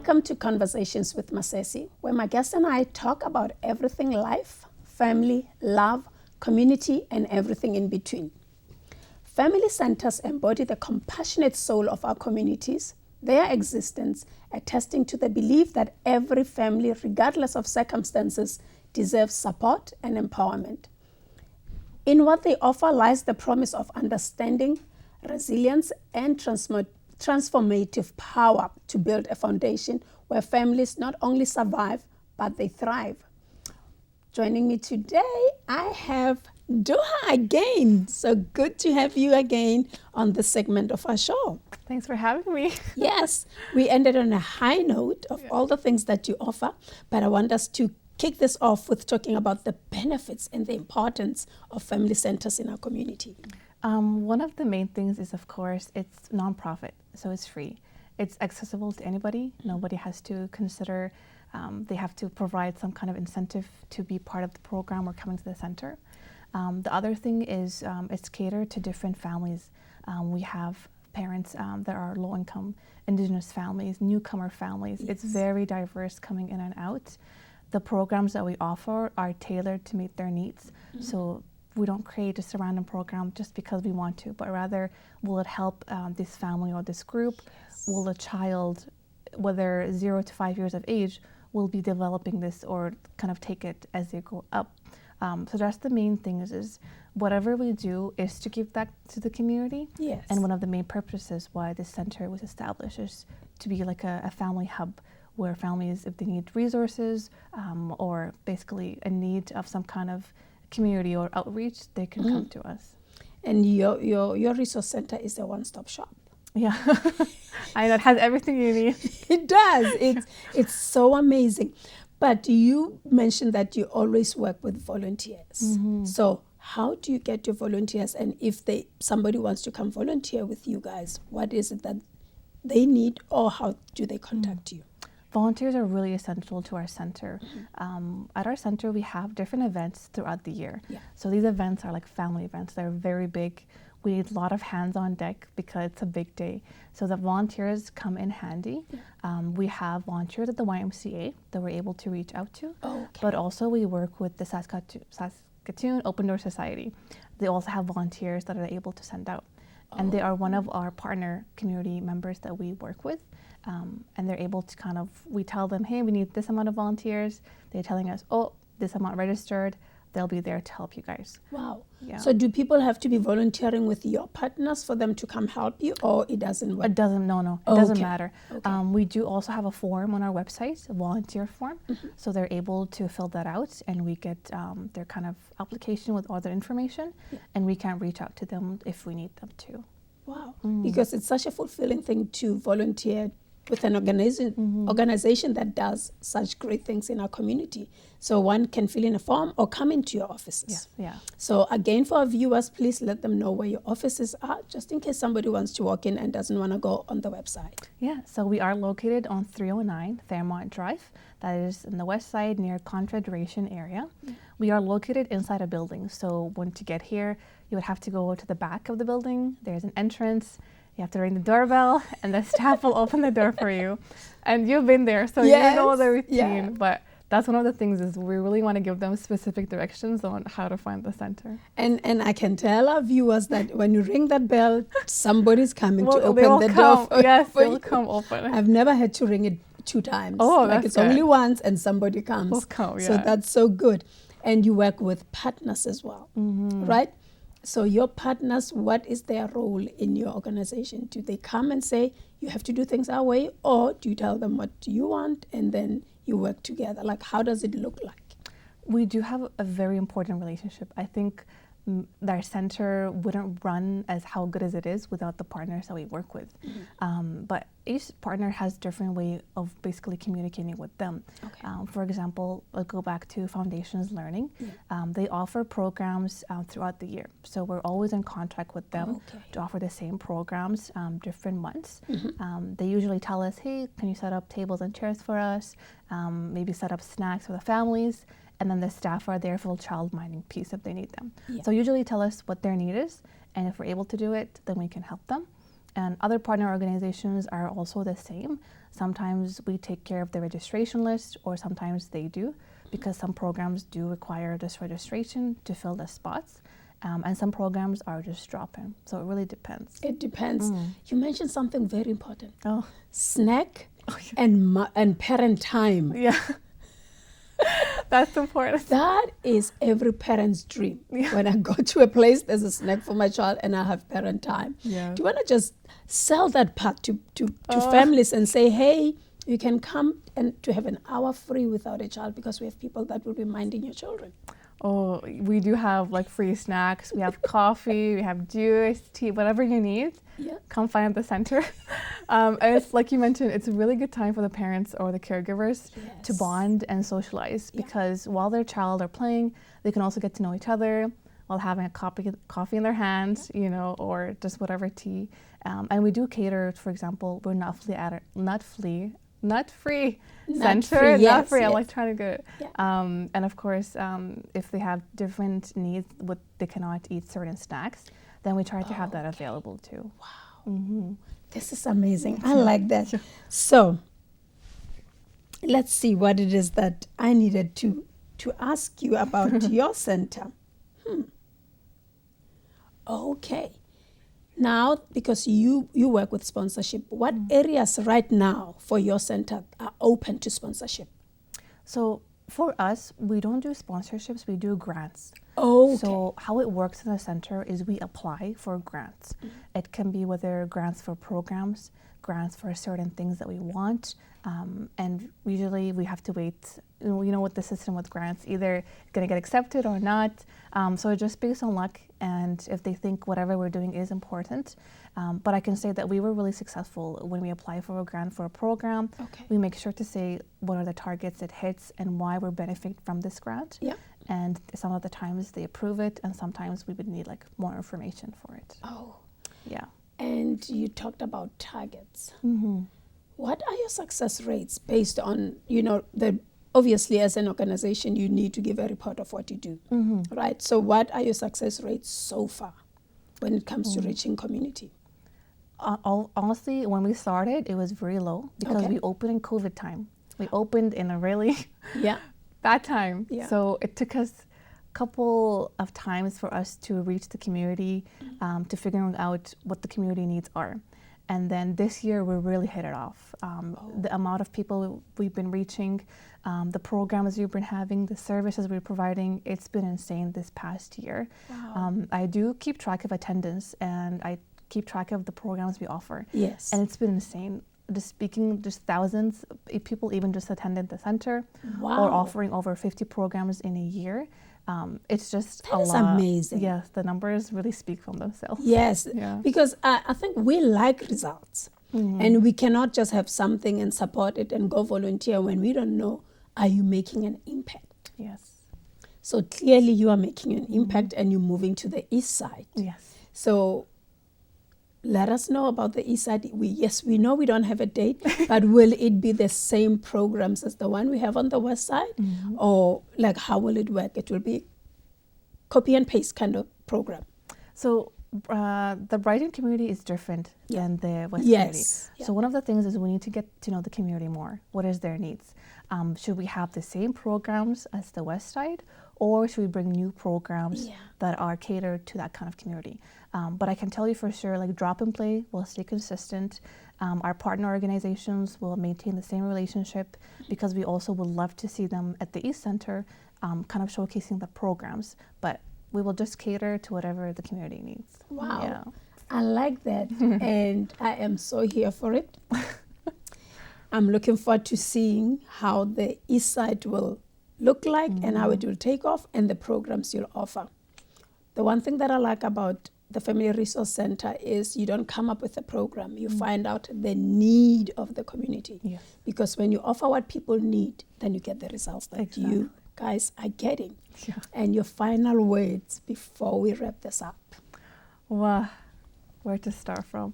Welcome to Conversations with Masesi, where my guest and I talk about everything life, family, love, community, and everything in between. Family centers embody the compassionate soul of our communities, their existence attesting to the belief that every family, regardless of circumstances, deserves support and empowerment. In what they offer lies the promise of understanding, resilience, and transformative power to build a foundation where families not only survive, but they thrive. Joining me today, I have Duha again. So good to have you again on this segment of our show. Thanks for having me. Yes, we ended on a high note of all the things that you offer, but I want us to kick this off with talking about the benefits and the importance of family centers in our community. One of the main things is, of course, it's nonprofit, so it's free. It's accessible to anybody. Nobody has to consider, they have to provide some kind of incentive to be part of the program or coming to the center. The other thing is it's catered to different families. We have parents that are low-income, indigenous families, newcomer families. Yes. It's very diverse coming in and out. The programs that we offer are tailored to meet their needs. Mm-hmm. So we don't create just a random program just because we want to, but rather will it help this family or this group? Yes. Will a child, whether 0 to 5 years of age, will be developing this or kind of take it as they grow up? So that's the main thing is whatever we do is to give back to the community. Yes. And one of the main purposes why this center was established is to be like a family hub where families, if they need resources or basically a need of some kind of community or outreach, they can come to us. And your resource center is a one-stop shop. Yeah, I know, it has everything you need. It does. It's so amazing. But you mentioned that you always work with volunteers. Mm-hmm. So how do you get your volunteers? And if somebody wants to come volunteer with you guys, what is it that they need, or how do they contact you? Volunteers are really essential to our center. Mm-hmm. At our center, we have different events throughout the year. Yeah. So these events are like family events. They're very big. We need a lot of hands on deck because it's a big day. So the volunteers come in handy. Yeah. We have volunteers at the YMCA that we're able to reach out to. Oh, okay. But also we work with the Saskatoon Open Door Society. They also have volunteers that are able to send out. And they are one of our partner community members that we work with. And they're able to we tell them, hey, we need this amount of volunteers. They're telling us, oh, this amount registered. They'll be there to help you guys. Wow. Yeah. So do people have to be volunteering with your partners for them to come help you, or it doesn't work? It doesn't, no. It doesn't matter. Okay. We do also have a form on our website, a volunteer form. Mm-hmm. So they're able to fill that out and we get their kind of application with all their information. Yeah. And we can reach out to them if we need them to. Wow. Because it's such a fulfilling thing to volunteer with an organization that does such great things in our community. So one can fill in a form or come into your offices. Yeah. So again, for our viewers, please let them know where your offices are, just in case somebody wants to walk in and doesn't want to go on the website. Yeah, so we are located on 309 Fairmont Drive. That is in the west side near Confederation area. Yeah. We are located inside a building. So once you get here, you would have to go to the back of the building. There's an entrance. You have to ring the doorbell and the staff will open the door for you. And you've been there, so yes, you know the routine. Yeah. But that's one of the things is we really want to give them specific directions on how to find the center. And I can tell our viewers that when you ring that bell, somebody's coming to open the door for yes, for they'll you. come open. I've never had to ring it 2 times. Oh, like that's it's good. only once and somebody comes. Will come, yeah. So that's so good. And you work with partners as well, right? So your partners, what is their role in your organization? Do they come and say, you have to do things our way, or do you tell them what you want and then you work together? Like, how does it look like? We do have a very important relationship. I think our center wouldn't run as how good as it is without the partners that we work with. But each partner has different way of basically communicating with them. Okay. For example, I'll go back to Foundations Learning. Yeah. They offer programs throughout the year. So we're always in contact with them to offer the same programs different months. They usually tell us, hey, can you set up tables and chairs for us? Maybe set up snacks for the families. And then the staff are there for the child minding piece if they need them. Yeah. So usually tell us what their need is, and if we're able to do it, then we can help them. And other partner organizations are also the same. Sometimes we take care of the registration list, or sometimes they do, because some programs do require this registration to fill the spots. And some programs are just drop-in. So it really depends. It depends. You mentioned something very important. Oh. Snack and parent time. Yeah. That's important. That is every parent's dream. Yeah. When I go to a place, there's a snack for my child and I have parent time. Yeah. Do you want to just sell that part to families and say, hey, you can come and to have an hour free without a child, because we have people that will be minding your children. Oh, we do have like free snacks. We have coffee, we have juice, tea, whatever you need. Yeah. Come find at the center. And it's like you mentioned, it's a really good time for the parents or the caregivers to bond and socialize, because while their child are playing, they can also get to know each other while having a coffee in their hands, you know, or just whatever tea. And we do cater, for example, we're nut free center. Nut free. I like trying to get it. Yeah. And of course, if they have different needs, they cannot eat certain snacks, then we try to have that available too. Wow. This is amazing. I like that. So let's see what it is that I needed to ask you about your center. Okay. Now, because you work with sponsorship, what areas right now for your center are open to sponsorship? So for us, we don't do sponsorships, we do grants. Okay. So how it works in the center is we apply for grants. It can be whether grants for programs, grants for certain things that we want, and usually we have to wait. You know what the system with grants, either it's going to get accepted or not. So it's just based on luck, and if they think whatever we're doing is important. But I can say that we were really successful when we apply for a grant for a program. Okay. We make sure to say what are the targets it hits and why we're benefiting from this grant. Yeah. And some of the times they approve it, and sometimes we would need like more information for it. Oh. Yeah. And you talked about targets. Mm-hmm. What are your success rates based on, obviously as an organization, you need to give a report of what you do, right? So what are your success rates so far when it comes to reaching community? Honestly, when we started, it was very low because we opened in COVID time. We opened in a really bad time. Yeah. So it took us a couple of times for us to reach the community, to figuring out what the community needs are. And then this year, we really hit it off. The amount of people we've been reaching, the programs we've been having, the services we're providing, it's been insane this past year. Wow. I do keep track of attendance, and I keep track of the programs we offer. Yes. And it's been insane. Just thousands of people even just attended the center. Wow. Or offering over 50 programs in a year. It's just a lot. That's amazing. Yes, the numbers really speak for themselves. Yes, because I think we like results. And we cannot just have something and support it and go volunteer when we don't know, are you making an impact? Yes. So clearly you are making an impact and you're moving to the east side. Yes. So let us know about the east side. We know we don't have a date, but will it be the same programs as the one we have on the west side? Or like how will it work? It will be copy and paste kind of program. So the Brighton community is different than the west community. So one of the things is we need to get to know the community more. What is their needs? Should we have the same programs as the west side, or should we bring new programs that are catered to that kind of community? But I can tell you for sure, like Drop and Play will stay consistent. Our partner organizations will maintain the same relationship, because we also would love to see them at the East Center, kind of showcasing the programs. But we will just cater to whatever the community needs. Wow. Yeah. I like that. And I am so here for it. I'm looking forward to seeing how the East Side will look like and how it will take off and the programs you'll offer. The one thing that I like about the Family Resource Center is you don't come up with a program. You find out the need of the community. Yes. Because when you offer what people need, then you get the results that you guys are getting. Yeah. And your final words before we wrap this up. Well, where to start from?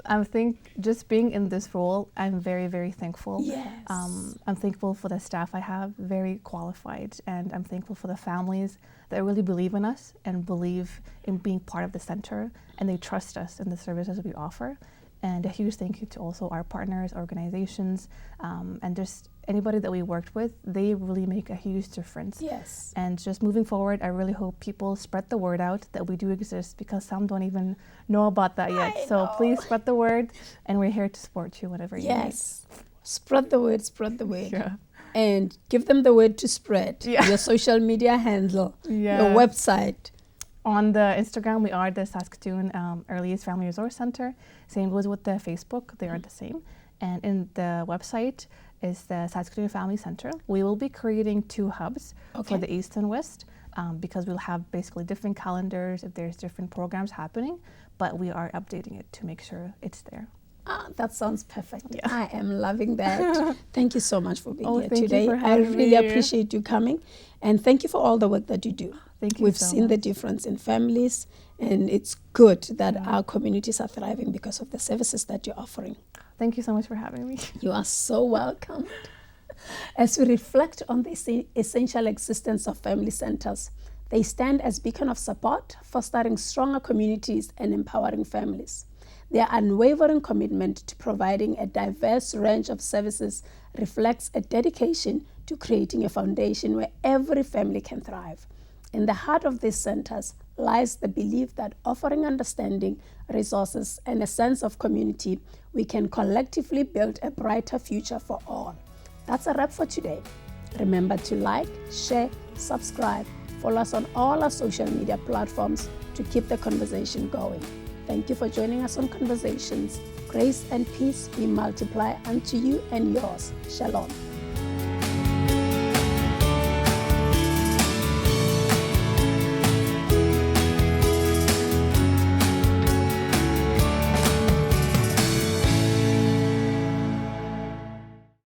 I think just being in this role, I'm very, very thankful. Yes. I'm thankful for the staff I have, very qualified, and I'm thankful for the families that really believe in us and believe in being part of the center, and they trust us in the services we offer. And a huge thank you to also our partners, organizations, and just anybody that we worked with. They really make a huge difference. Yes. And just moving forward, I really hope people spread the word out that we do exist, because some don't even know about that yet. So please spread the word, and we're here to support you whenever you need. Yes. Spread the word, spread the word. Yeah. And give them the word to spread. Yeah. Your social media handle, Yeah. your website. On the Instagram, we are the Saskatoon Earliest Family Resource Center. Same goes with the Facebook, they are the same. And in the website is the Saskatoon Family Center. We will be creating 2 hubs for the East and West, because we'll have basically different calendars if there's different programs happening, but we are updating it to make sure it's there. That sounds perfect. Yeah. I am loving that. Thank you so much for being here thank today. you for I having really me. appreciate you coming, and thank you for all the work that you do. Thank you We've so seen the much. difference in families, and it's good that our communities are thriving because of the services that you're offering. Thank you so much for having me. You are so welcome. As we reflect on the essential existence of family centers, they stand as beacon of support, fostering stronger communities and empowering families. Their unwavering commitment to providing a diverse range of services reflects a dedication to creating a foundation where every family can thrive. In the heart of these centers lies the belief that offering understanding, resources, and a sense of community, we can collectively build a brighter future for all. That's a wrap for today. Remember to like, share, subscribe, follow us on all our social media platforms to keep the conversation going. Thank you for joining us on Conversations. Grace and peace be multiplied unto you and yours. Shalom.